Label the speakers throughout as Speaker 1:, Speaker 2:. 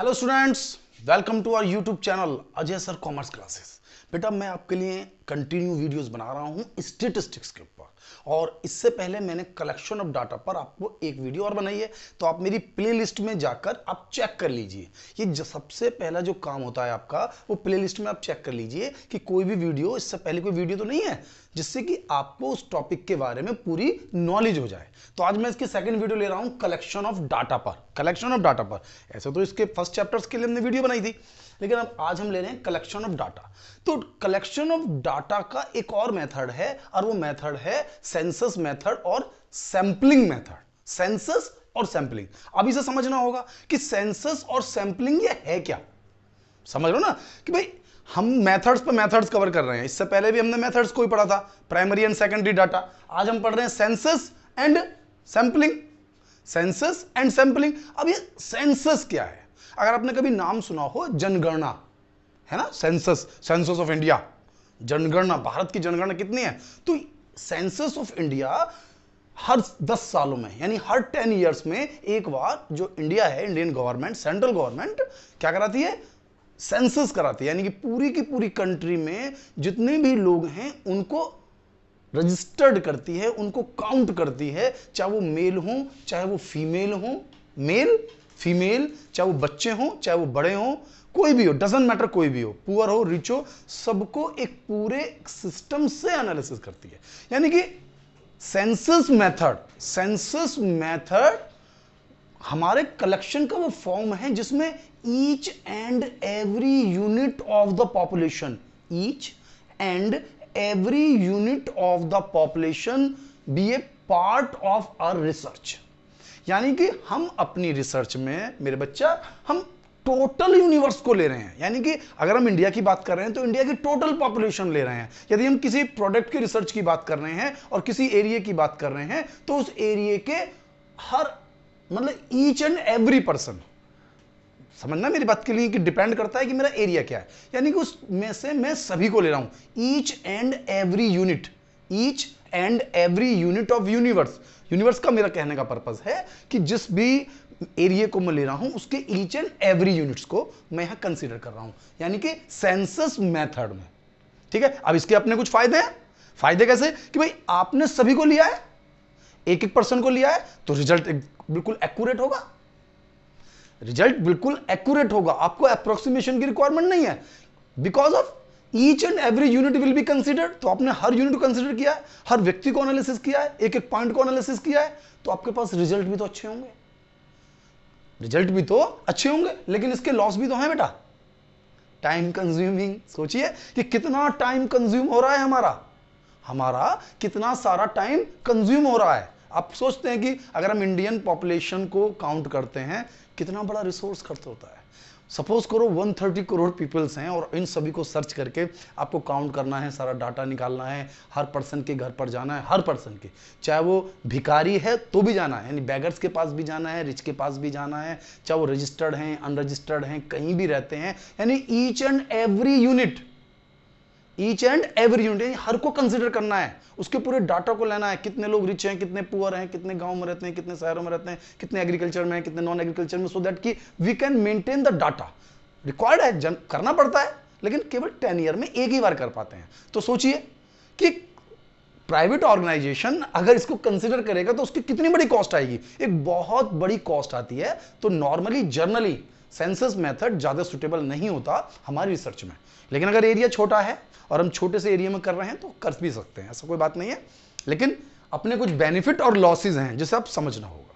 Speaker 1: Hello students, welcome to our YouTube channel Ajay sir commerce classes. बेटा मैं आपके लिए कंटिन्यू वीडियोस बना रहा हूँ स्टेटिस्टिक्स के ऊपर, और इससे पहले मैंने कलेक्शन ऑफ डाटा पर आपको एक वीडियो और बनाई है, तो आप मेरी प्लेलिस्ट में जाकर आप चेक कर लीजिए। ये सबसे पहला जो काम होता है आपका, वो प्लेलिस्ट में आप चेक कर लीजिए कि कोई भी वीडियो, इससे पहले कोई वीडियो तो नहीं है जिससे कि आपको उस टॉपिक के बारे में पूरी नॉलेज हो जाए। तो आज मैं इसकी सेकंड वीडियो ले रहा हूं कलेक्शन ऑफ डाटा पर। कलेक्शन ऑफ डाटा पर, ऐसे तो इसके फर्स्ट चैप्टर्स के लिए हमने वीडियो बनाई थी, लेकिन अब आज हम ले रहे हैं कलेक्शन ऑफ डाटा। तो कलेक्शन ऑफ डाटा का एक और मेथड है, और वो मेथड है सेंसस मेथड और सैंपलिंग मेथड। सेंसस और सैंपलिंग, अब इसे समझना होगा कि सेंसस और सैंपलिंग ये है क्या। समझ लो ना कि भाई हम मेथड्स पे मेथड्स कवर कर रहे हैं। इससे पहले भी हमने मेथड्स को ही पढ़ा था, प्राइमरी एंड सेकेंडरी डाटा। आज हम पढ़ रहे हैं census and sampling. Census and sampling. अब ये सेंसस क्या है? अगर आपने कभी नाम सुना हो जनगणना, है ना, सेंसस, सेंसस ऑफ इंडिया, जनगणना, भारत की जनगणना कितनी है, तो सेंसस ऑफ इंडिया हर 10 सालों में, यानी हर 10 ईयर्स में एक बार जो इंडिया है, इंडियन गवर्नमेंट, सेंट्रल गवर्नमेंट क्या कराती है? सेंसस कराती है। यानी कि पूरी की पूरी कंट्री में जितने भी लोग हैं उनको रजिस्टर्ड करती है, उनको काउंट करती है, चाहे वो मेल हो चाहे वो फीमेल हो, मेल फीमेल, चाहे वो बच्चे हों चाहे वो बड़े हों, कोई भी हो, डजंट मैटर, कोई भी हो, पुअर हो रिच हो, सबको एक पूरे सिस्टम से एनालिसिस करती है। यानी कि सेंसस मेथड हमारे कलेक्शन का वो फॉर्म है जिसमें each and every unit of the population, each and every unit of the population be a part of our research. यानी कि हम अपनी रिसर्च में, मेरे बच्चा, हम टोटल यूनिवर्स को ले रहे हैं। यानी कि अगर हम इंडिया की बात कर रहे हैं तो इंडिया की टोटल पॉपुलेशन ले रहे हैं। यदि हम किसी प्रोडक्ट की रिसर्च की बात कर रहे हैं और किसी एरिया की बात कर रहे हैं, तो उस एरिया के हर, मतलब ईच एंड एवरी पर्सन, समझना मेरी बात के लिए कि डिपेंड करता है कि मेरा एरिया क्या है। यानी कि उसमें से मैं सभी को ले रहा हूं, each and every unit, each and every unit of universe. Universe का मेरा कहने का पर्पस है कि जिस भी एरिया को मैं ले रहा हूं उसके ईच एंड एवरी यूनिट्स को मैं यहां कंसीडर कर रहा हूं, यानी कि सेंसस मेथड में। ठीक है, अब इसके अपने कुछ फायदे हैं। फायदे कैसे कि भाई आपने सभी को लिया है, एक एक पर्सन को लिया है, तो रिजल्ट बिल्कुल एक्यूरेट होगा। रिजल्ट बिल्कुल एक्यूरेट होगा, आपको अप्रोक्सीमेशन की रिक्वायरमेंट नहीं है, because of each and every unit will be considered. तो आपने हर यूनिट को कंसीडर किया है, हर व्यक्ति को एनालिसिस किया है, एक एक पॉइंट को एनालिसिस किया है, तो आपके पास रिजल्ट भी तो अच्छे होंगे, रिजल्ट भी तो अच्छे होंगे। लेकिन इसके लॉस भी तो हैं बेटा, टाइम कंज्यूमिंग। सोचिए कि कितना टाइम कंज्यूम हो रहा है, हमारा कितना सारा टाइम कंज्यूम हो रहा है। आप सोचते हैं कि अगर हम इंडियन पॉपुलेशन को काउंट करते हैं, कितना बड़ा रिसोर्स खर्च होता है। सपोज करो 130 करोड़ पीपल्स हैं, और इन सभी को सर्च करके आपको काउंट करना है, सारा डाटा निकालना है, हर पर्सन के घर पर जाना है, हर पर्सन के, चाहे वो भिखारी है तो भी जाना है, यानी बेगर्स के पास भी जाना है, रिच के पास भी जाना है, चाहे वो रजिस्टर्ड हैं अनरजिस्टर्ड हैं, कहीं भी रहते हैं, यानी each and every unit, each and every unit हर को कंसीडर करना है, उसके पूरे डाटा को लेना है। कितने लोग रिच हैं, कितने पुअर हैं, कितने गांव में रहते हैं, कितने शहरों में रहते हैं, कितने एग्रीकल्चर में हैं, कितने नॉन एग्रीकल्चर में, सो दैट कि we can maintain the data. Required है, करना पड़ता है, लेकिन केवल 10 ईयर में एक ही बार कर पाते हैं। तो सोचिए कि प्राइवेट ऑर्गेनाइजेशन अगर इसको कंसीडर करेगा तो उसकी कितनी बड़ी कॉस्ट आएगी, एक बहुत बड़ी कॉस्ट आती है। तो नॉर्मली जर्नली सेंसस मेथड ज्यादा सुटेबल नहीं होता हमारी रिसर्च में, लेकिन अगर एरिया छोटा है और हम छोटे से एरिया में कर रहे हैं तो कर भी सकते हैं, ऐसा कोई बात नहीं है। लेकिन अपने कुछ बेनिफिट और लॉसेज हैं जिसे आप समझना होगा।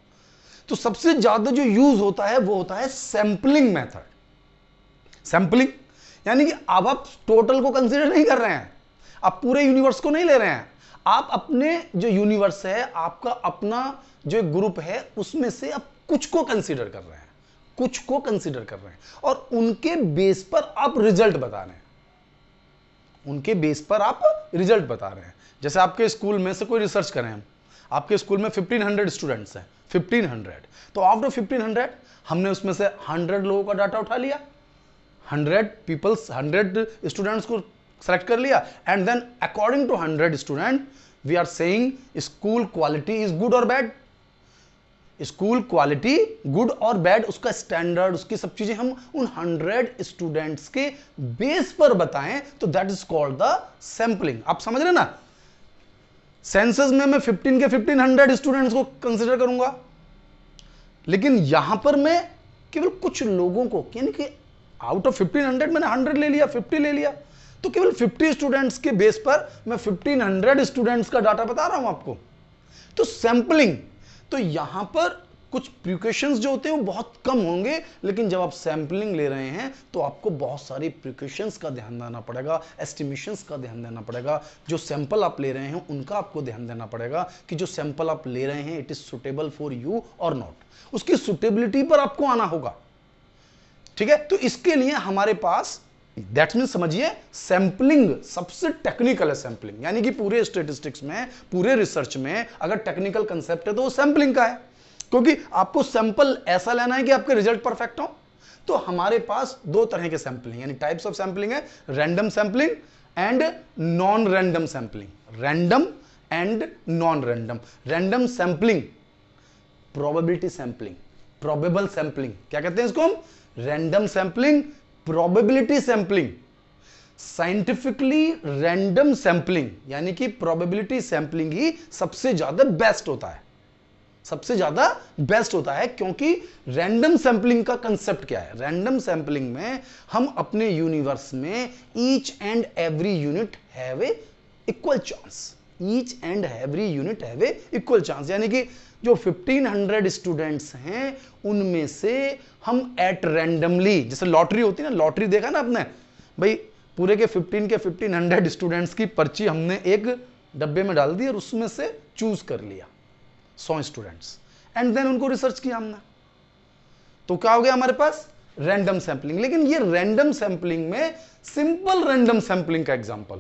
Speaker 1: तो सबसे ज्यादा जो यूज होता है वो होता है सैंपलिंग मेथड। सैंपलिंग यानी कि अब आप टोटल को कंसीडर नहीं कर रहे हैं, आप पूरे यूनिवर्स को नहीं ले रहे हैं, आप अपने जो यूनिवर्स है, आपका अपना जो ग्रुप है, उसमें से आप कुछ को कंसीडर कर रहे हैं, कुछ को कंसीडर कर रहे हैं, और उनके बेस पर आप रिजल्ट बता रहे हैं, उनके बेस पर आप रिजल्ट बता रहे हैं। जैसे आपके स्कूल में से कोई रिसर्च करें हम, आपके स्कूल में 1500 स्टूडेंट्स हैं, 1500, तो आफ्टर 1500 हमने उसमें से 100 लोगों का डाटा उठा लिया, 100 स्टूडेंट्स को सेलेक्ट कर लिया, and then according to 100 student we are saying school quality is good और बैड। स्कूल क्वालिटी गुड और बैड, उसका स्टैंडर्ड, उसकी सब चीजें हम उन 100 स्टूडेंट्स के बेस पर बताएं तो that is called the sampling. आप समझ रहे ना, सेंसस में मैं 15 के 1500 स्टूडेंट्स को कंसीडर करूंगा, लेकिन यहां पर मैं केवल कुछ लोगों को, यानी कि आउट ऑफ 1500 मैंने 100 ले लिया, 50 ले लिया, तो केवल 50 स्टूडेंट्स के बेस पर मैं 1500 स्टूडेंट्स का डाटा बता रहा हूं आपको। तो सैंपलिंग, तो यहां पर कुछ प्रिकॉशंस जो होते हैं वो बहुत कम होंगे, लेकिन जब आप सैंपलिंग ले रहे हैं तो आपको बहुत सारी प्रिकॉशंस का ध्यान देना पड़ेगा, एस्टिमेशंस का ध्यान देना पड़ेगा। जो सैंपल आप ले रहे हैं उनका आपको ध्यान देना पड़ेगा कि जो सैंपल आप ले रहे हैं it is suitable for you और नॉट, उसकी सुटेबिलिटी पर आपको आना होगा। ठीक है, तो इसके लिए हमारे पास दैट मीन समझिए, सैंपलिंग सबसे टेक्निकल है। सैंपलिंग यानी कि पूरे स्टेटिस्टिक्स में, पूरे रिसर्च में अगर टेक्निकल कंसेप्ट है तो वो सैंपलिंग का है, क्योंकि आपको सैंपल ऐसा लेना है कि आपके रिजल्ट परफेक्ट हो। तो हमारे पास दो तरह के सैंपलिंग यानी टाइप्स ऑफ सैंपलिंग है, random sampling and non random sampling. Random and non random. Random sampling probability sampling, probable sampling, क्या कहते हैं इसको हम, random sampling, probability sampling. Scientifically random sampling यानी कि प्रोबेबिलिटी सैंपलिंग ही सबसे ज्यादा बेस्ट होता है, सबसे ज्यादा बेस्ट होता है। क्योंकि रैंडम सैंपलिंग का कंसेप्ट क्या है, रैंडम सैंपलिंग में हम अपने यूनिवर्स में each and every unit have a equal chance, each and every unit have a equal chance, यानी कि जो 1500 स्टूडेंट्स हैं उनमें से हम एट रैंडमली, जैसे लॉटरी होती है ना, लॉटरी देखा ना आपने भाई, पूरे के 1500 स्टूडेंट्स की पर्ची हमने एक डब्बे में डाल दी और उसमें से चूज कर लिया 100 स्टूडेंट्स एंड देन उनको रिसर्च किया हमने, तो क्या हो गया हमारे पास, रैंडम सैंपलिंग। लेकिन ये रैंडम सैंपलिंग में सिंपल रैंडम सैंपलिंग का एग्जांपल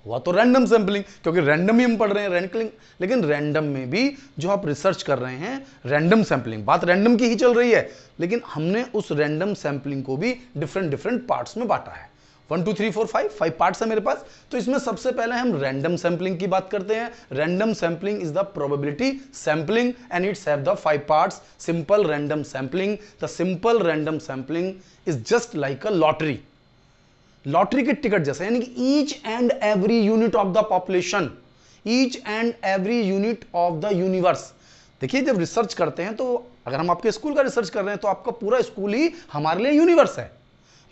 Speaker 1: हुआ तो रैंडम सैंपलिंग, क्योंकि रैंडम ही हम पढ़ रहे हैं रैंडम, लेकिन रैंडम में भी जो आप रिसर्च कर रहे हैं रैंडम सैंपलिंग, बात रैंडम की ही चल रही है, लेकिन हमने उस रैंडम सैंपलिंग को भी डिफरेंट पार्ट्स में बांटा है। 1 2 3 4 5 पार्ट्स है मेरे पास। तो इसमें सबसे पहले हम रैंडम सैंपलिंग की बात करते हैं। Random sampling is the probability sampling and it's have the 5 parts. Simple random sampling, the simple random sampling is just like a lottery, lottery के टिकट जैसा, यानी कि each and every unit of the population, each and every unit of the universe. देखिए जब research करते हैं तो अगर हम आपके स्कूल का रिसर्च कर रहे हैं तो आपका पूरा स्कूल ही हमारे लिए यूनिवर्स है।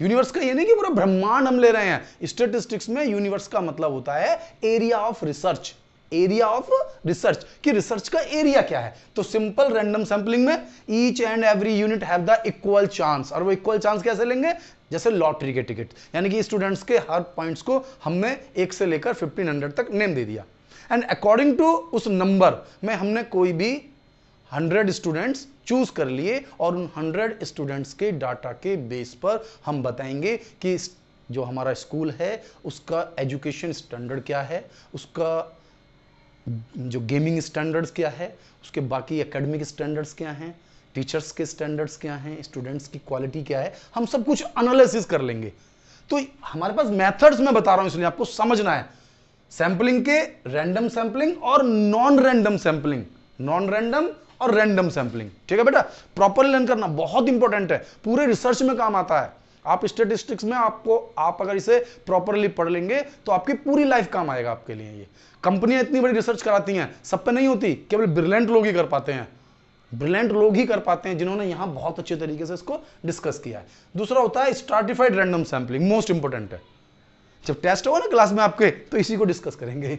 Speaker 1: यूनिवर्स का ये नहीं कि पूरा ब्रह्मांड हम ले रहे हैं। स्टैटिस्टिक्स में यूनिवर्स का मतलब होता है area of research, area of research, कि रिसर्च का एरिया क्या है। तो सिंपल रैंडम सैंपलिंग में each and every unit have the equal chance, और वो इक्वल चांस कैसे लेंगे, जैसे लॉटरी के टिकट, यानी कि स्टूडेंट्स के हर पॉइंट्स को हमने 1 से लेकर 1500 तक नेम दे दिया एंड अकॉर्डिंग टू उस नंबर में हमने कोई भी 100 स्टूडेंट्स चूज कर लिए और उन 100 स्टूडेंट्स के डाटा के बेस पर हम बताएंगे कि जो हमारा स्कूल है उसका एजुकेशन स्टैंडर्ड क्या है, उसका जो गेमिंग स्टैंडर्ड्स क्या है, उसके बाकी एकेडमिक स्टैंडर्ड्स क्या हैं, टीचर्स के स्टैंडर्ड्स क्या हैं, स्टूडेंट्स की क्वालिटी क्या है, हम सब कुछ एनालिसिस कर लेंगे। तो हमारे पास मेथड्स मैं बता रहा हूं इसलिए आपको समझना है, सैंपलिंग के रैंडम सैंपलिंग और non random sampling, non random और रैंडम सैंपलिंग। ठीक है बेटा, प्रॉपरली लर्न करना बहुत इंपॉर्टेंट है, पूरे रिसर्च में काम आता है। आप स्टैटिस्टिक्स में आप अगर इसे प्रॉपरली पढ़ लेंगे तो आपकी पूरी लाइफ काम आएगा आपके लिए। ये कंपनियां इतनी बड़ी रिसर्च कराती हैं, सब पे नहीं होती, केवल ब्रिलियंट लोग ही कर पाते हैं, ब्रिलियंट लोग ही कर पाते हैं जिन्होंने यहां बहुत अच्छे तरीके से इसको डिस्कस किया है। दूसरा होता है stratified random sampling, most important है। जब टेस्ट होगा ना क्लास में आपके तो इसी को डिस्कस करेंगे।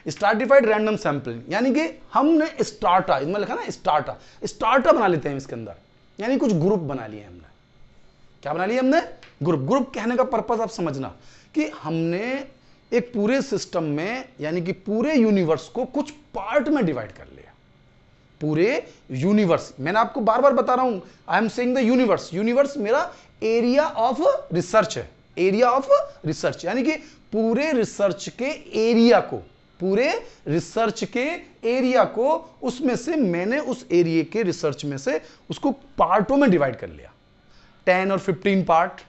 Speaker 1: स्ट्रैटिफाइड रैंडम सैंपलिंग यानी कि हमने स्टार्टा, इसमें लिखा ना स्टार्टा बना लेते हैं इसके अंदर, यानी कुछ ग्रुप बना लिए हमने। क्या बना लिया हमने, ग्रुप कहने का पर्पस आप समझना कि हमने एक पूरे सिस्टम में यानी कि पूरे यूनिवर्स को कुछ पार्ट में डिवाइड कर लिया। पूरे यूनिवर्स, मैंने आपको बार बार बता रहा हूं, I am saying the universe, universe मेरा एरिया ऑफ रिसर्च है, एरिया ऑफ रिसर्च, यानी कि पूरे रिसर्च के एरिया को, पूरे रिसर्च के एरिया को, उसमें से मैंने उस एरिया के रिसर्च में से उसको पार्टों में डिवाइड कर लिया, 10 और 15 पार्ट।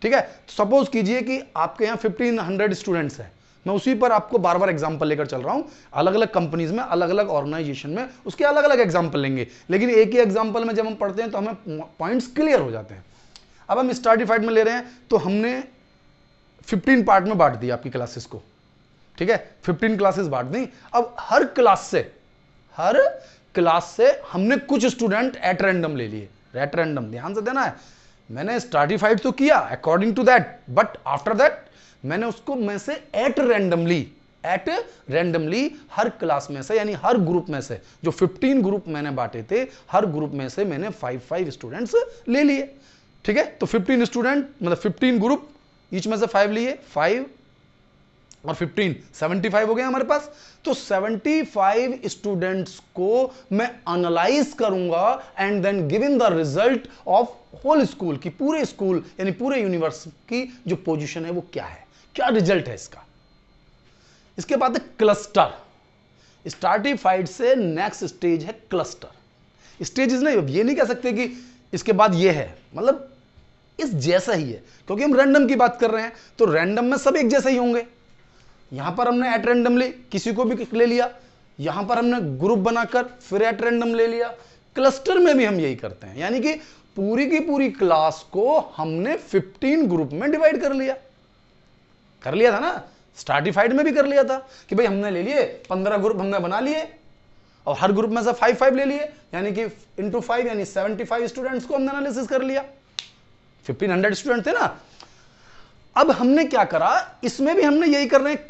Speaker 1: ठीक है, सपोज कीजिए कि आपके यहां 1500 स्टूडेंट्स हैं, मैं उसी पर आपको बार बार एग्जांपल लेकर चल रहा हूं। अलग अलग कंपनीज में, अलग अलग ऑर्गेनाइजेशन में उसके अलग अलग एग्जांपल लेंगे, लेकिन एक ही एग्जांपल में जब हम पढ़ते हैं तो हमें पॉइंट्स क्लियर हो जाते हैं। अब हम स्टार्टिफाइड में ले रहे हैं तो हमने 15 पार्ट में बांट दिया आपकी क्लासेस को, ठीक है, 15 क्लासेस बांट दी। अब हर क्लास से हमने कुछ स्टूडेंट एट रैंडम ले लिए। एट रैंडम ध्यान से देना है, मैंने स्टार्टिफाइड तो किया according to that, but after that मैंने उसको में से एट रैंडमली हर क्लास में से, यानी हर ग्रुप में से, जो 15 ग्रुप मैंने बांटे थे, हर ग्रुप में से मैंने 5 स्टूडेंट्स ले लिए, ठीक है। तो 15 स्टूडेंट मतलब 15 ग्रुप, ईच में से 5 लिए, 5 और 15 75 हो गए हमारे पास। तो 75 स्टूडेंट्स को मैं एनालाइज करूंगा and then given the result of whole school, की पूरे स्कूल यानी पूरे यूनिवर्स की जो पोजीशन है वो क्या है, क्या रिजल्ट है इसका। इसके बाद क्लस्टर। स्टार्टिफाइड से नेक्स्ट स्टेज है क्लस्टर। स्टेजेस नहीं, ये नहीं कह सकते कि इसके बाद ये है, मतलब इस जैसा ही है, क्योंकि हम रैंडम की बात कर रहे हैं तो रैंडम में सब एक जैसे ही होंगे। यहां पर हमने एट रैंडमली किसी को भी ले लिया, यहां पर हमने ग्रुप बनाकर फिर एट रैंडम ले लिया। क्लस्टर में भी हम यही करते हैं, यानी कि पूरी की पूरी क्लास को हमने 15 ग्रुप में डिवाइड कर लिया था ना। स्टार्टिफाइड में भी कर लिया था कि भाई हमने ले लिए 15 ग्रुप हमने बना लिए और हर ग्रुप में से 5 ले लिए, यानी कि इंटू 5 यानी 75 स्टूडेंट्स को हमने एनालिसिस कर लिया। 1500 स्टूडेंट थे ना। अब हमने क्या करा, इसमें भी हमने यही कर रहे हैं,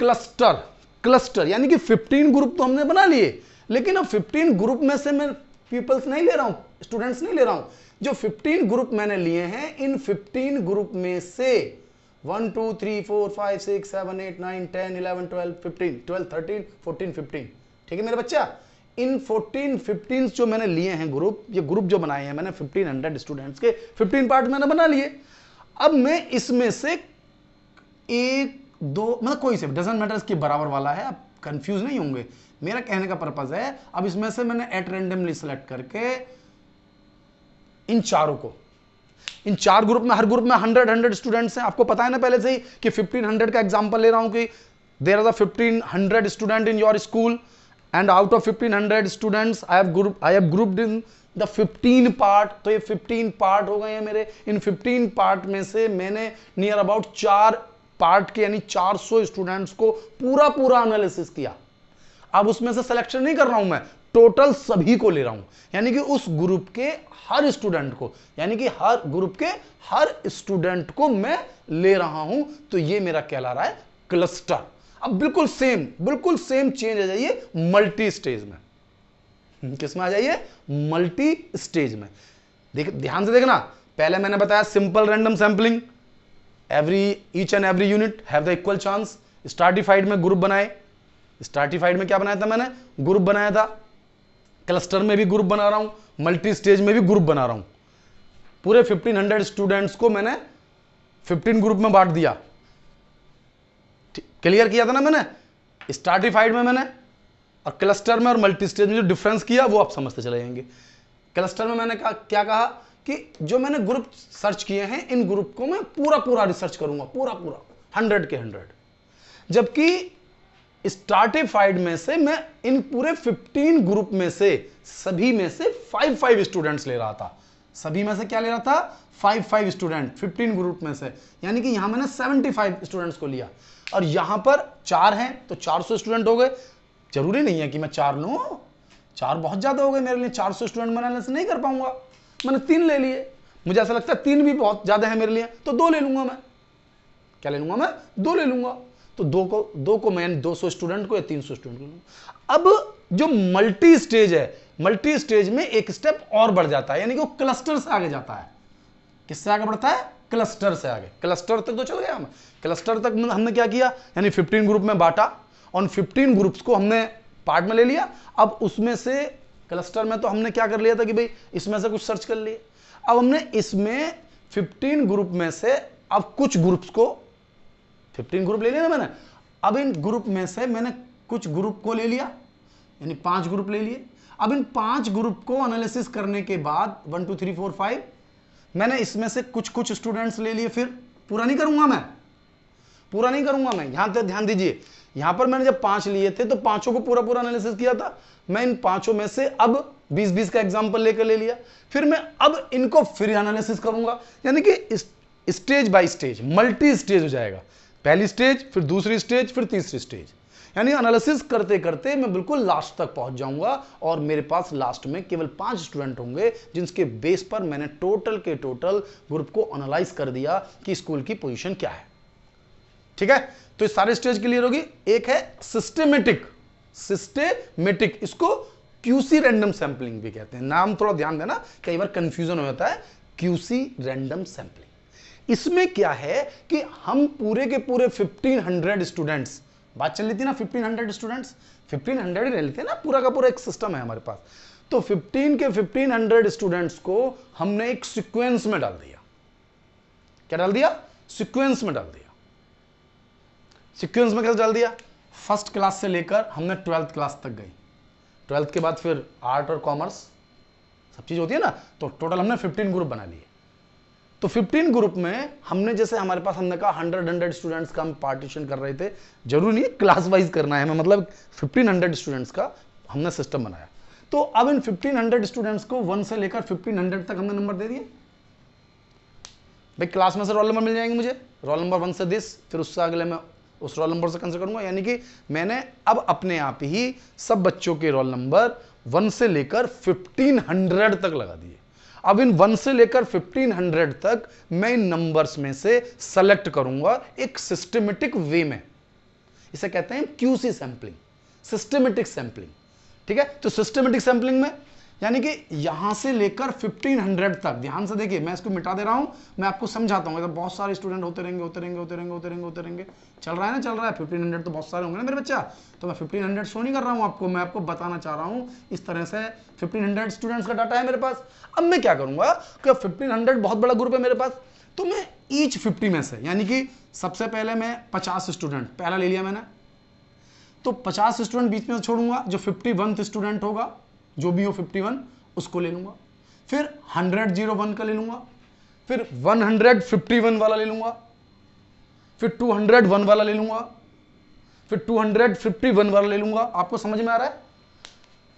Speaker 1: क्लस्टर यानी कि 15 ग्रुप तो हमने बना लिए, लेकिन अब 15 ग्रुप में से मैं पीपल्स नहीं ले रहा हूं, स्टूडेंट्स नहीं ले रहा हूं। जो 15 ग्रुप मैंने लिए हैं, इन 15 ग्रुप में से 1 2 3 4 5 6 7 8 9 10 11 12 15 12 13 14 15, ठीक है मेरे बच्चा। इन 14-15 जो मैंने लिए हैं ग्रुप, ये ग्रुप जो बनाए हैं मैंने 1500 स्टूडेंट्स के 15 पार्ट मैंने बना लिए। अब मैं इसमें से एक दो, मतलब कोई से डजंट मैटर की बराबर वाला है, आप कंफ्यूज नहीं होंगे, मेरा कहने का पर्पज है। अब इसमें से मैंने एट रैंडमली सिलेक्ट करके इन चारों को, इन 4 ग्रुप में, हर ग्रुप में 100 स्टूडेंट्स हैं। आपको पता है ना पहले से ही कि 1500 का एग्जांपल ले रहा हूं कि there are 1500 student in your school and out of 1500 students I have grouped in the 15 part। तो ये 15 पार्ट हो गए हैं मेरे। इन 15 पार्ट में से मैंने नियर अबाउट 4 पार्ट के यानी 400 स्टूडेंट्स को पूरा एनालिसिस किया। अब उसमें से सिलेक्शन नहीं कर रहा हूं मैं, टोटल सभी को ले रहा हूं, यानी कि उस ग्रुप के हर स्टूडेंट को, यानी कि हर ग्रुप के हर स्टूडेंट को मैं ले रहा हूं। तो ये मेरा कहला रहा है क्लस्टर। अब बिल्कुल सेम चेंज आ जाइए मल्टी स्टेज में। किसमें आ जाइए? मल्टी स्टेज में। ध्यान से देखना, पहले मैंने बताया simple random sampling, each and every unit have the equal chance. Stratified में ग्रुप बनाए, स्टार्टिफाइड में क्या बनाया था मैंने? ग्रुप बनाया था। क्लस्टर में भी ग्रुप बना रहा हूं, मल्टी स्टेज में भी ग्रुप बना रहा हूं। पूरे 1500 स्टूडेंट्स को मैंने 15 ग्रुप में बांट दिया। क्लियर किया था ना मैंने? स्टार्टिफाइड में मैंने और क्लस्टर में और मल्टी स्टेज में जो डिफरेंस किया वो आप समझते चले जाएंगे। क्लस्टर में मैंने क्या कहा कि जो मैंने ग्रुप सर्च किए हैं, इन ग्रुप को मैं पूरा रिसर्च करूंगा, पूरा 100 के 100। जबकि स्टार्टिफाइड में से मैं इन पूरे 15 ग्रुप में से सभी में से 5 स्टूडेंट्स ले रहा था। सभी में से क्या ले रहा था? 5 स्टूडेंट 15 ग्रुप में से, यानी कि यहां मैंने 75 स्टूडेंट्स को लिया। और यहां पर 4 हैं तो 400 स्टूडेंट हो गए। जरूरी नहीं है कि मैं 4 लूं, 4 बहुत ज्यादा हो गए मेरे लिए, 400 स्टूडेंट मैं एनालिसिस नहीं कर पाऊंगा। मैंने 3 ले लिए, मुझे ऐसा लगता है 3 भी बहुत ज्यादा है मेरे लिए, तो 2 ले लूंगा मैं। क्या ले लूंगा मैं? 2 ले लूंगा। तो 2 को मैं 200 स्टूडेंट को या 300 स्टूडेंट को लूंगा। अब जो मल्टी स्टेज है, मल्टी स्टेज में एक स्टेप और बढ़ जाता है, यानी कि वो क्लस्टर से आगे जाता है। किससे आगे बढ़ता है? क्लस्टर से आगे। क्लस्टर तक तो चल गया हम। क्लस्टर तक हमने क्या किया, यानी 15 ग्रुप में बांटा और 15 ग्रुप्स को हमने पार्ट में ले लिया। अब उसमें से क्लस्टर में तो हमने क्या कर लिया था कि भाई इसमें से कुछ सर्च कर लिए। अब हमने इसमें 15 ग्रुप में से अब कुछ ग्रुप्स को, 15 ग्रुप ले लिया ना मैंने, अब इन ग्रुप में से मैंने कुछ ग्रुप को ले लिया, यानी 5 ग्रुप ले लिए। अब इन 5 ग्रुप को एनालिसिस करने के बाद 1 2 3 4 5 मैंने इसमें से कुछ स्टूडेंट्स ले लिए। फिर पूरा नहीं करूंगा मैं, पूरा नहीं करूंगा मैं। यहां तक ध्यान दीजिए, यहां पर मैंने जब 5 लिए थे तो पांचों को पूरा पूरा एनालिसिस किया था। मैं इन पांचों में से अब 20-20 का एग्जाम्पल लेकर ले लिया, फिर मैं अब इनको फिर एनालिसिस करूंगा, यानी कि stage by stage, multi stage हो जाएगा। पहली स्टेज, फिर दूसरी स्टेज, फिर तीसरी स्टेज, यानी एनालिसिस करते करते मैं बिल्कुल लास्ट तक पहुंच जाऊंगा और मेरे पास लास्ट में केवल 5 स्टूडेंट होंगे जिनके बेस पर मैंने टोटल के टोटल ग्रुप को एनालाइज कर दिया कि स्कूल की पोजीशन क्या है। ठीक है, तो इस सारे स्टेज क्लियर होगी। एक है सिस्टेमेटिक, इसको क्यूसी रैंडम सैंपलिंग भी कहते हैं। नाम थोड़ा ध्यान देना, कई बार कंफ्यूजन हो जाता है। क्यूसी रैंडम सैंपलिंग, इसमें क्या है कि हम पूरे के पूरे 1500 स्टूडेंट्स, बात चल रही थी ना 1500 स्टूडेंट्स, 1500 ही रह लेते हैं ना, पूरा का पूरा एक सिस्टम है हमारे पास। तो 1500 स्टूडेंट्स को हमने एक सीक्वेंस में डाल दिया। क्या डाल दिया? सीक्वेंस में डाल दिया। सीक्वेंस में कैसे डाल दिया? फर्स्ट क्लास से लेकर हमने 12th क्लास तक गई, 12th के बाद फिर आर्ट और कॉमर्स सब चीज होती है ना, तो टोटल हमने 15 ग्रुप बना लिए। तो 15 ग्रुप में हमने, जैसे हमारे पास हमने कहा 100 स्टूडेंट्स का हम पार्टीशन कर रहे थे, जरूरी नहीं क्लास वाइज करना है हमें, मतलब 1500 स्टूडेंट्स का हमने सिस्टम बनाया। तो अब इन 1500 स्टूडेंट्स को 1 से लेकर 1500 तक हमने नंबर दे दिए। भाई क्लास में से रोल नंबर मिल जाएंगे मुझे, रोल नंबर 1 से 10, फिर उससे अगले मैं उस रोल नंबर से कंसिडर करूंगा, यानी कि मैंने अब अपने आप ही सब बच्चों के रोल नंबर 1 से लेकर 1500 तक लगा दिए। अब इन 1 से लेकर 1500 तक मैं इन नंबर्स में से सेलेक्ट करूंगा एक सिस्टमेटिक वे में। इसे कहते हैं क्यूसी सैंपलिंग, सिस्टमेटिक सैंपलिंग। ठीक है, तो सिस्टमेटिक सैंपलिंग में यानी कि यहां से लेकर 1500 तक, ध्यान से देखिए, मैं इसको मिटा दे रहा हूं, मैं आपको समझाता हूं। बहुत सारे स्टूडेंट होते रहेंगे, चल रहा है ना, चल रहा है 1500 तो बहुत सारे होंगे ना मेरे बच्चा, तो मैं 1500 शो नहीं कर रहा हूं आपको, मैं आपको बताना चाह रहा हूं। इस तरह से 1500 स्टूडेंट्स का डाटा है मेरे पास। अब मैं क्या करूंगा कि 1500 बहुत बड़ा ग्रुप है मेरे पास, तो मैं ईच 50 में से, यानी कि सबसे पहले मैं 50 स्टूडेंट पहला ले लिया मैंने, तो 50 स्टूडेंट बीच में से छोड़ूंगा, जो 51th स्टूडेंट होगा, जो भी हो 51, उसको ले लूंगा। फिर 100-01 का ले लूंगा, फिर 151 वाला ले लूंगा, फिर 201 वाला ले लूंगा, फिर 251 वाला ले लूंगा। आपको समझ में आ रहा है?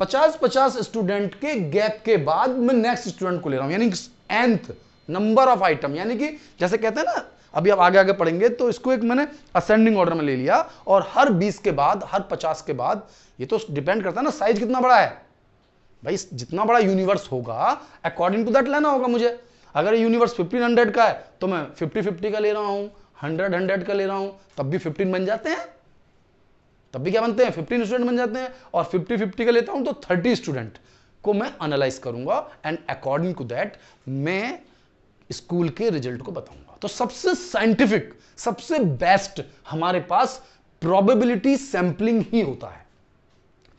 Speaker 1: 50-50 स्टूडेंट के गैप के बाद मैं नेक्स्ट स्टूडेंट को ले रहा हूं, यानी nth नंबर ऑफ आइटम, यानी कि जैसे कहते हैं ना, अभी आप आगे आगे पढ़ेंगे, तो इसको एक मैंने असेंडिंग ऑर्डर में ले लिया, और हर 20 के बाद, हर 50 के बाद, ये तो डिपेंड करता है ना साइज कितना बड़ा है भाई, जितना बड़ा यूनिवर्स होगा अकॉर्डिंग टू दैट लेना होगा मुझे। अगर यूनिवर्स 1500 का है तो मैं 50-50 का ले रहा हूं, 100-100 का ले रहा हूं, तब भी 15 बन जाते हैं, तब भी क्या बनते हैं? 15 स्टूडेंट बन जाते हैं। और 50-50 का लेता हूं तो 30 स्टूडेंट को मैं एनालाइज करूंगा, एंड अकॉर्डिंग टू दैट मैं स्कूल के रिजल्ट को बताऊंगा। तो सबसे साइंटिफिक, सबसे बेस्ट हमारे पास प्रोबेबिलिटी सैंपलिंग ही होता है।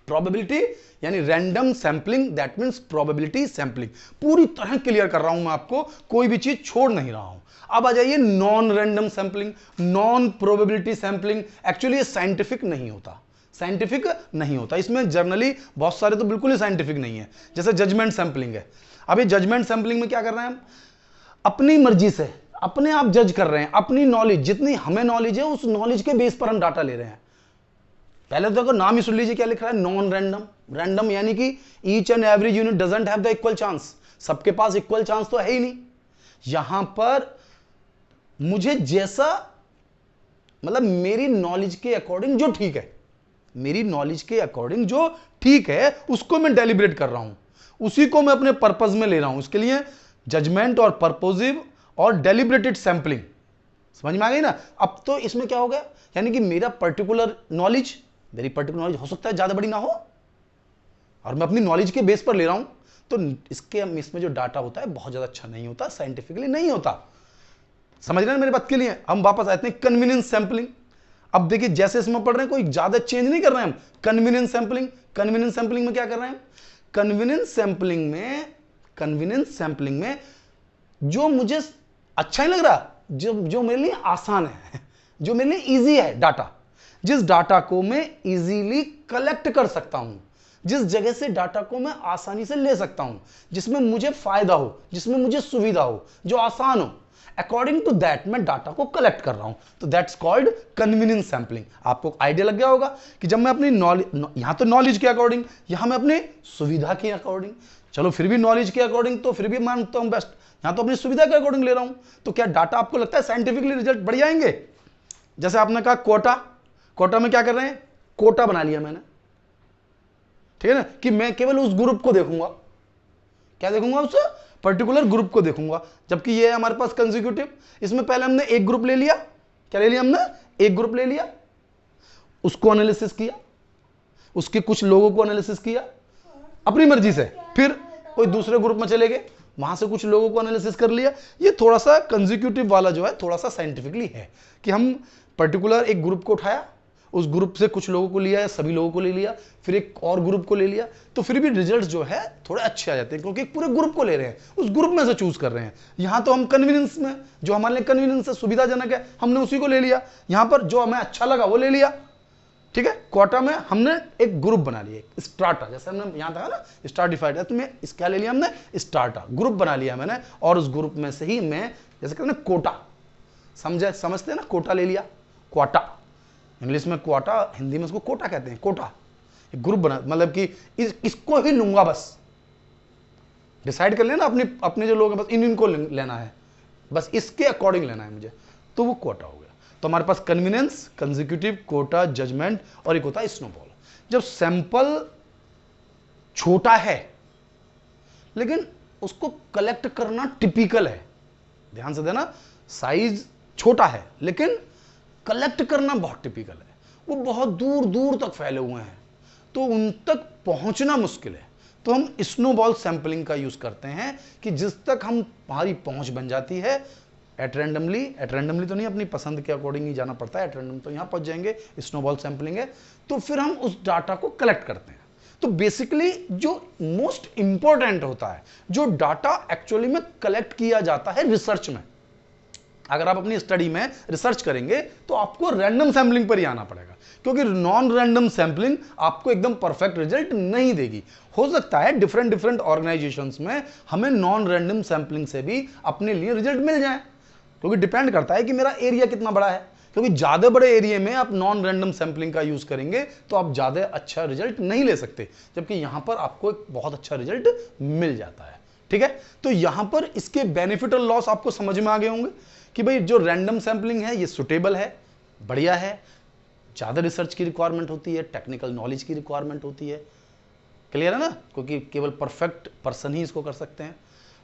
Speaker 1: प्रोबेबिलिटी यानी random sampling, that means probability sampling. पूरी तरह क्लियर कर रहा हूं मैं आपको, कोई भी चीज छोड़ नहीं रहा हूं। अब आ जाइए non random sampling, non probability sampling. Actually ये साइंटिफिक नहीं होता, साइंटिफिक नहीं होता इसमें जनरली, बहुत सारे तो बिल्कुल ही साइंटिफिक नहीं है। जैसे जजमेंट सैंपलिंग है। अभी जजमेंट सैंपलिंग में क्या कर रहे हैं हम? अपनी मर्जी से अपने आप जज कर रहे हैं, अपनी नॉलेज, जितनी हमें नॉलेज है उस नॉलेज के बेस पर हम डाटा ले रहे हैं। पहले तो नाम ही सुन लीजिए क्या लिख रहा है, नॉन रैंडम। रैंडम यानी कि each and every unit doesn't have the equal chance, सबके पास इक्वल चांस तो है ही नहीं। यहां पर मुझे जैसा, मतलब मेरी नॉलेज के अकॉर्डिंग जो ठीक है, मेरी नॉलेज के अकॉर्डिंग जो ठीक है उसको मैं डेलिब्रेट कर रहा हूं, उसी को मैं अपने पर्पज में ले रहा हूं। इसके लिए जजमेंट और पर्पोजिव और डेलिब्रेटेड सैंपलिंग, समझ में आ गई ना? अब तो इसमें क्या हो गया, यानी कि मेरा पर्टिकुलर नॉलेज, मेरी पर्टिकुलर नॉलेज हो सकता है ज्यादा बड़ी ना हो, और मैं अपनी नॉलेज के बेस पर ले रहा हूं, तो इसमें जो डाटा होता है बहुत ज्यादा अच्छा नहीं होता, साइंटिफिकली नहीं होता। समझ रहे हैं मेरी बात के लिए? हम वापस आते हैं कन्वीनियंस सैंपलिंग। अब देखिए जैसे इसमें पढ़ रहे हैं, कोई ज्यादा चेंज नहीं कर रहे हैं हम। कन्वीनियंस सैंपलिंग, कन्वीनियंस सैंपलिंग में क्या कर रहे हैं? कन्वीनियंस सैंपलिंग में जो मुझे अच्छा नहीं लग रहा, जो मेरे लिए आसान है, जो मेरे लिए इजी है डाटा, जिस डाटा को मैं इजीली कलेक्ट कर सकता हूं, जिस जगह से डाटा को मैं आसानी से ले सकता हूं, जिसमें मुझे फायदा हो, जिसमें मुझे सुविधा हो, जो आसान हो, अकॉर्डिंग टू दैट मैं डाटा को कलेक्ट कर रहा हूं, तो दैट्स कॉल्ड कन्वीनियंस सैंपलिंग। आपको आइडिया लग गया होगा कि जब मैं अपनी नॉलेज, यहां तो नॉलेज के अकॉर्डिंग, यहां मैं अपनी सुविधा के अकॉर्डिंग, चलो फिर भी नॉलेज के अकॉर्डिंग तो फिर भी मानता हूं बेस्ट, यहां तो अपनी सुविधा के अकॉर्डिंग ले रहा हूं, तो क्या डाटा आपको लगता है साइंटिफिकली रिजल्ट बढ़िया आएंगे? जैसे आपने कहा कोटा, कोटा में क्या कर रहे हैं, कोटा बना लिया मैंने, ठीक है ना, कि मैं केवल उस ग्रुप को देखूंगा, क्या देखूंगा, उस पर्टिकुलर ग्रुप को देखूंगा, जबकि ये है हमारे पास कंसेक्यूटिव। इसमें पहले हमने एक ग्रुप ले लिया, क्या ले लिया हमने, एक ग्रुप ले लिया, उसको एनालिसिस किया, उसके कुछ लोगों को एनालिसिस किया अपनी मर्जी से, फिर कोई दूसरे ग्रुप में चले गए, वहां से कुछ लोगों को एनालिसिस कर लिया। ये थोड़ा सा कंसेक्यूटिव वाला जो है थोड़ा सा साइंटिफिकली है कि हम पर्टिकुलर एक ग्रुप को उठाया, उस ग्रुप से कुछ लोगों को लिया या सभी लोगों को ले लिया, फिर एक और ग्रुप को ले लिया, तो फिर भी रिजल्ट्स जो है थोड़े अच्छे आ जाते हैं, क्योंकि एक पूरे ग्रुप को ले रहे हैं, उस ग्रुप में से चूज कर रहे हैं। यहां तो हम कन्वीनियंस में, जो हमारे लिए कन्वीनियंस है, सुविधाजनक है, हमने उसी को ले लिया, यहां पर जो हमें अच्छा लगा वो ले लिया, ठीक है। क्वाटा में हमने एक ग्रुप बना लिया, एक स्ट्राटा, जैसे हमने यहां था ना स्ट्राटिफाइड है, तो मैं इसका ले लिया हमने स्ट्राटा, ग्रुप बना लिया मैंने, और उस ग्रुप में से ही मैं, जैसे कहते हैं कोटा, समझते हैं ना, कोटा ले लिया, क्वाटा, इंग्लिश में क्वाटा, हिंदी में उसको कोटा कहते हैं, कोटा, एक ग्रुप बना, मतलब कि इसको ही लूंगा, बस डिसाइड कर लेना अपने अपने जो लोग हैं, बस इनको लेना है, बस इसके अकॉर्डिंग लेना है मुझे, तो वो कोटा हो गया। तो हमारे पास कन्वीनियंस, कंसेक्यूटिव, कोटा, जजमेंट, और एक होता है स्नोबॉल। जब सैंपल छोटा है लेकिन उसको कलेक्ट करना टिपिकल है, ध्यान से देना, साइज छोटा है लेकिन कलेक्ट करना बहुत टिपिकल है, वो बहुत दूर दूर तक फैले हुए हैं, तो उन तक पहुंचना मुश्किल है, तो हम स्नोबॉल सैंपलिंग का यूज करते हैं कि जिस तक हमारी पहुंच बन जाती है, एट रैंडमली तो नहीं, अपनी पसंद के अकॉर्डिंग ही जाना पड़ता है, एट रैंडम तो यहां पहुंच जाएंगे, स्नोबॉल सैंपलिंग है, तो फिर हम उस डाटा को कलेक्ट करते हैं। तो बेसिकली जो मोस्ट इंपॉर्टेंट होता है, जो डाटा एक्चुअली में कलेक्ट किया जाता है रिसर्च में, अगर आप अपनी स्टडी में रिसर्च करेंगे तो आपको रैंडम सैंपलिंग पर ही आना पड़ेगा, क्योंकि नॉन रैंडम सैंपलिंग आपको एकदम परफेक्ट रिजल्ट नहीं देगी। हो सकता है डिफरेंट ऑर्गेनाइजेशंस में हमें नॉन रैंडम सैंपलिंग से भी अपने लिए रिजल्ट मिल जाए, क्योंकि डिपेंड करता है कि मेरा एरिया कितना बड़ा है, क्योंकि ज्यादा बड़े एरिया में आप नॉन रैंडम सैंपलिंग का यूज करेंगे तो आप ज्यादा अच्छा रिजल्ट नहीं ले सकते, जबकि यहां पर आपको एक बहुत अच्छा रिजल्ट मिल जाता है, ठीक है। तो यहां पर इसके बेनिफिट और लॉस आपको समझ में आ गए होंगे कि भाई जो रैंडम सैंपलिंग है ये सुटेबल है, बढ़िया है, ज्यादा रिसर्च की रिक्वायरमेंट होती है, टेक्निकल नॉलेज की रिक्वायरमेंट होती है, क्लियर है ना, क्योंकि केवल परफेक्ट पर्सन ही इसको कर सकते हैं।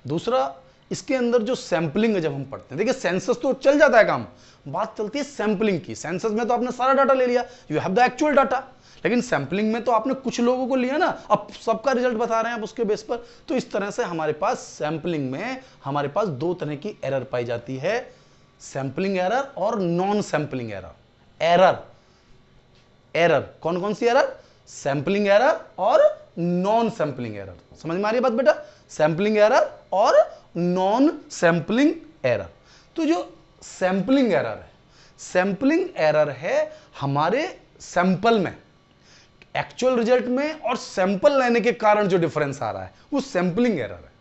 Speaker 1: दूसरा, इसके अंदर जो सैंपलिंग है जब हम पढ़ते हैं, देखिए सेंसस तो चल जाता है काम, बात चलती है सैंपलिंग की। सेंसस में तो आपने सारा डाटा ले लिया, you have the actual data, लेकिन सैंपलिंग में तो आपने कुछ लोगों को लिया ना, अब सबका रिजल्ट बता रहे हैं आप उसके बेस पर। तो इस तरह से हमारे पास सैंपलिंग में हमारे पास दो तरह की एरर पाई जाती है, सैंपलिंग एरर और नॉन सैंपलिंग एरर। एरर कौन कौन सी एरर, सैंपलिंग एरर और नॉन सैंपलिंग एरर, समझ में आ रही है बात बेटा, सैंपलिंग एरर और नॉन सैंपलिंग एरर। तो जो सैंपलिंग एरर है, सैंपलिंग एरर है हमारे सैंपल में, एक्चुअल रिजल्ट में और सैंपल लेने के कारण जो डिफरेंस आ रहा है वो सैंपलिंग एरर है।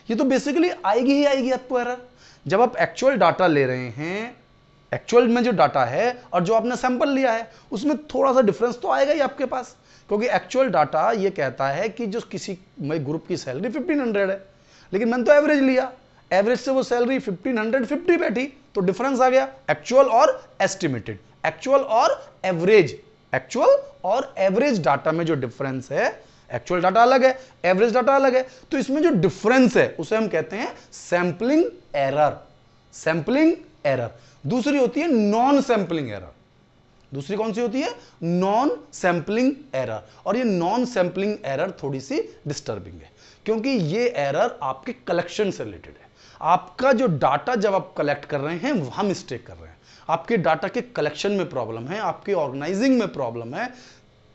Speaker 1: ये तो बेसिकली आएगी ही आएगी आपको एरर, जब आप एक्चुअल डाटा ले रहे हैं, एक्चुअल में जो डाटा है और जो आपने सैंपल लिया है उसमें थोड़ा सा डिफरेंस तो आएगा ही आपके पास, क्योंकि एक्चुअल डाटा ये कहता है कि जो किसी ग्रुप की सैलरी 1500 है, लेकिन मैंने तो एवरेज लिया, एवरेज से वो सैलरी 1550 बैठी, तो डिफरेंस आ गया एक्चुअल और एस्टिमेटेड, एक्चुअल और एवरेज, एक्चुअल और एवरेज डाटा में जो डिफरेंस है, एक्चुअल डाटा अलग है, एवरेज डाटा अलग है, तो इसमें जो डिफरेंस है उसे हम कहते हैं सैंपलिंग एरर, सैंपलिंग एरर। दूसरी होती है नॉन सैंपलिंग एरर, दूसरी कौन सी होती है, नॉन सैंपलिंग एरर। और ये नॉन सैंपलिंग एरर थोड़ी सी डिस्टर्बिंग है, क्योंकि ये एरर आपके कलेक्शन से रिलेटेड है। आपका जो डाटा जब आप कलेक्ट कर रहे हैं वहां मिस्टेक कर रहे हैं, आपके डाटा के कलेक्शन में प्रॉब्लम है, आपके ऑर्गेनाइजिंग में प्रॉब्लम है,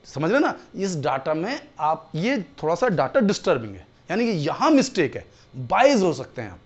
Speaker 1: समझ रहे ना, इस डाटा में आप, ये थोड़ा सा डाटा डिस्टर्बिंग है, यानी कि यहां मिस्टेक है, बाइज हो सकते हैं आप,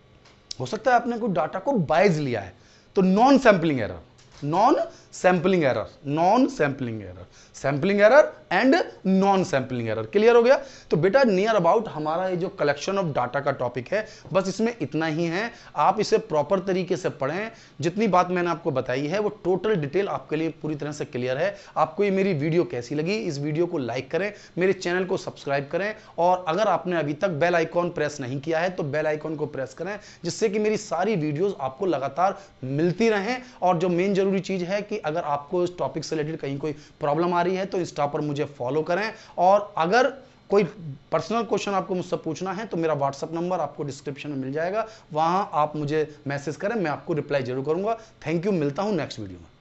Speaker 1: हो सकता है आपने कोई डाटा को बाइज लिया है, तो non sampling error, non sampling error, non sampling error, sampling error and non sampling error. Clear हो गया? तो बेटा नियर अबाउट हमारा ये जो कलेक्शन ऑफ डाटा का टॉपिक है बस इसमें इतना ही है। आप इसे प्रॉपर तरीके से पढ़ें, जितनी बात मैंने आपको बताई है वो टोटल डिटेल आपके लिए पूरी तरह से क्लियर है। आपको ये मेरी वीडियो कैसी लगी? इस वीडियो को लाइक करें, मेरे चैनल को सब्सक्राइब करें, और अगर आपने अभी तक बेल आइकॉन प्रेस नहीं किया है तो बेल आइकॉन को प्रेस करें, जिससे कि मेरी सारी वीडियोस आपको लगातार मिलती रहें। और जो मेन जरूरी चीज है कि अगर आपको इस टॉपिक से रिलेटेड कहीं कोई प्रॉब्लम आ रही है तो इंस्टा पर मुझे फॉलो करें, और अगर कोई पर्सनल क्वेश्चन आपको मुझसे पूछना है तो मेरा व्हाट्सएप नंबर आपको डिस्क्रिप्शन में मिल जाएगा, वहां आप मुझे मैसेज करें, मैं आपको रिप्लाई जरूर करूंगा। थैंक यू, मिलता हूं नेक्स्ट वीडियो में।